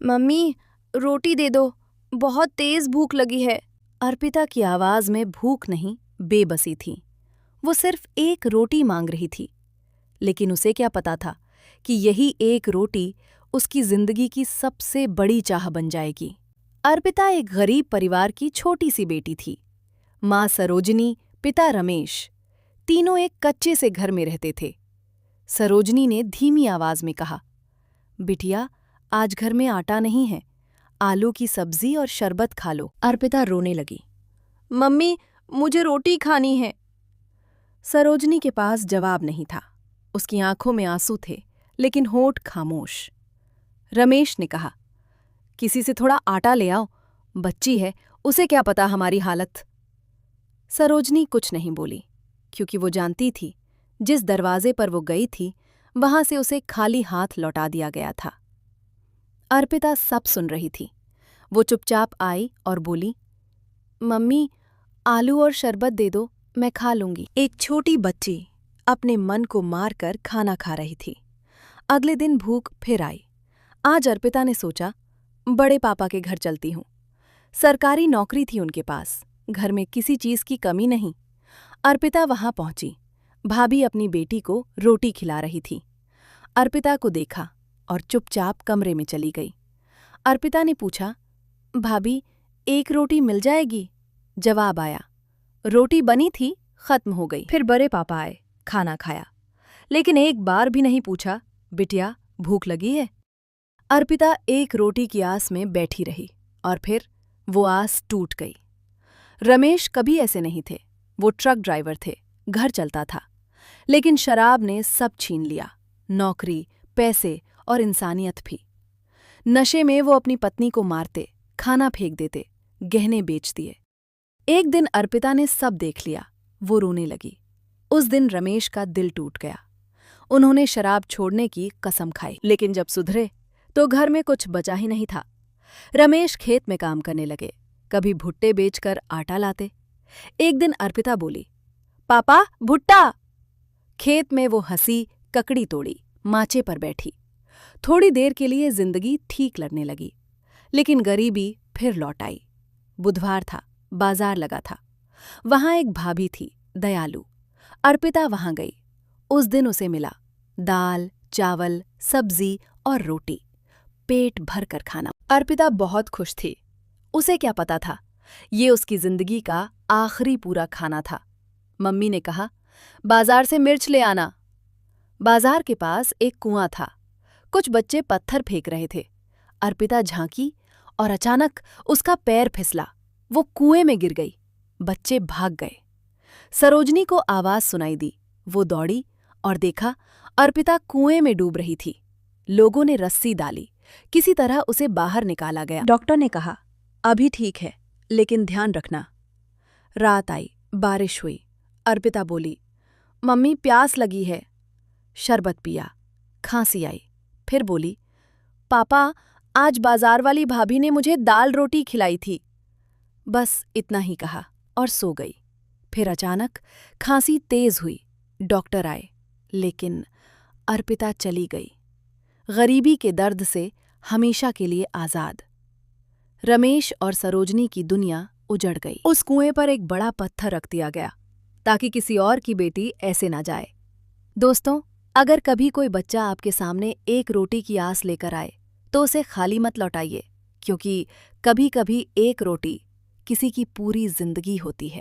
Mummy, रोटी दे दो, बहुत तेज भूख लगी है। अर्पिता की आवाज में भूख नहीं, बेबसी थी। वो सिर्फ एक रोटी मांग रही थी, लेकिन उसे क्या पता था कि यही एक रोटी उसकी जिंदगी की सबसे बड़ी चाह बन जाएगी। अर्पिता एक गरीब परिवार की छोटी सी बेटी थी। माँ सरोजनी, पिता रमेश, तीनों एक कच्चे से घर में रहते थे। सरोजनी ने धीमी आवाज में कहा, बिटिया, आज घर में आटा नहीं है, आलू की सब्जी और शरबत खा लो। अर्पिता रोने लगी। मम्मी, मुझे रोटी खानी है। सरोजनी के पास जवाब नहीं था। उसकी आंखों में आंसू थे, लेकिन होठ खामोश। रमेश ने कहा, किसी से थोड़ा आटा ले आओ, बच्ची है, उसे क्या पता हमारी हालत। सरोजनी कुछ नहीं बोली, क्योंकि वो जानती थी जिस दरवाजे पर वो गई थी वहां से उसे खाली हाथ लौटा दिया गया था। अर्पिता सब सुन रही थी। वो चुपचाप आई और बोली, मम्मी, आलू और शरबत दे दो, मैं खा लूंगी। एक छोटी बच्ची अपने मन को मारकर खाना खा रही थी। अगले दिन भूख फिर आई। आज अर्पिता ने सोचा, बड़े पापा के घर चलती हूँ। सरकारी नौकरी थी उनके पास, घर में किसी चीज की कमी नहीं। अर्पिता वहां पहुंची। भाभी अपनी बेटी को रोटी खिला रही थी। अर्पिता को देखा और चुपचाप कमरे में चली गई। अर्पिता ने पूछा, भाभी, एक रोटी मिल जाएगी? जवाब आया, रोटी बनी थी, खत्म हो गई। फिर बड़े पापा आए, खाना खाया, लेकिन एक बार भी नहीं पूछा, बिटिया, भूख लगी है? अर्पिता एक रोटी की आस में बैठी रही और फिर वो आस टूट गई। रमेश कभी ऐसे नहीं थे। वो ट्रक ड्राइवर थे, घर चलता था, लेकिन शराब ने सब छीन लिया, नौकरी, पैसे और इंसानियत भी। नशे में वो अपनी पत्नी को मारते, खाना फेंक देते, गहने बेच दिए। एक दिन अर्पिता ने सब देख लिया। वो रोने लगी। उस दिन रमेश का दिल टूट गया। उन्होंने शराब छोड़ने की कसम खाई, लेकिन जब सुधरे तो घर में कुछ बचा ही नहीं था। रमेश खेत में काम करने लगे, कभी भुट्टे बेचकर आटा लाते। एक दिन अर्पिता बोली, पापा, भुट्टा। खेत में वो हंसी, ककड़ी तोड़ी, माचे पर बैठी। थोड़ी देर के लिए जिंदगी ठीक लगने लगी, लेकिन गरीबी फिर लौट आई। बुधवार था, बाजार लगा था। वहां एक भाभी थी, दयालु। अर्पिता वहां गई। उस दिन उसे मिला दाल, चावल, सब्जी और रोटी, पेट भर कर खाना। अर्पिता बहुत खुश थी। उसे क्या पता था, ये उसकी जिंदगी का आखिरी पूरा खाना था। मम्मी ने कहा, बाजार से मिर्च ले आना। बाजार के पास एक कुआं था। कुछ बच्चे पत्थर फेंक रहे थे। अर्पिता झांकी और अचानक उसका पैर फिसला। वो कुएं में गिर गई। बच्चे भाग गए। सरोजनी को आवाज सुनाई दी। वो दौड़ी और देखा, अर्पिता कुएं में डूब रही थी। लोगों ने रस्सी डाली, किसी तरह उसे बाहर निकाला गया। डॉक्टर ने कहा, अभी ठीक है, लेकिन ध्यान रखना। रात आई, बारिश हुई। अर्पिता बोली, मम्मी, प्यास लगी है। शरबत पिया, खांसी आई। फिर बोली, पापा, आज बाजार वाली भाभी ने मुझे दाल रोटी खिलाई थी। बस इतना ही कहा और सो गई। फिर अचानक खांसी तेज हुई। डॉक्टर आए, लेकिन अर्पिता चली गई, गरीबी के दर्द से हमेशा के लिए आजाद। रमेश और सरोजनी की दुनिया उजड़ गई। उस कुएं पर एक बड़ा पत्थर रख दिया गया, ताकि किसी और की बेटी ऐसे ना जाए। दोस्तों, अगर कभी कोई बच्चा आपके सामने एक रोटी की आस लेकर आए, तो उसे खाली मत लौटाइए, क्योंकि कभी-कभी एक रोटी किसी की पूरी जिंदगी होती है।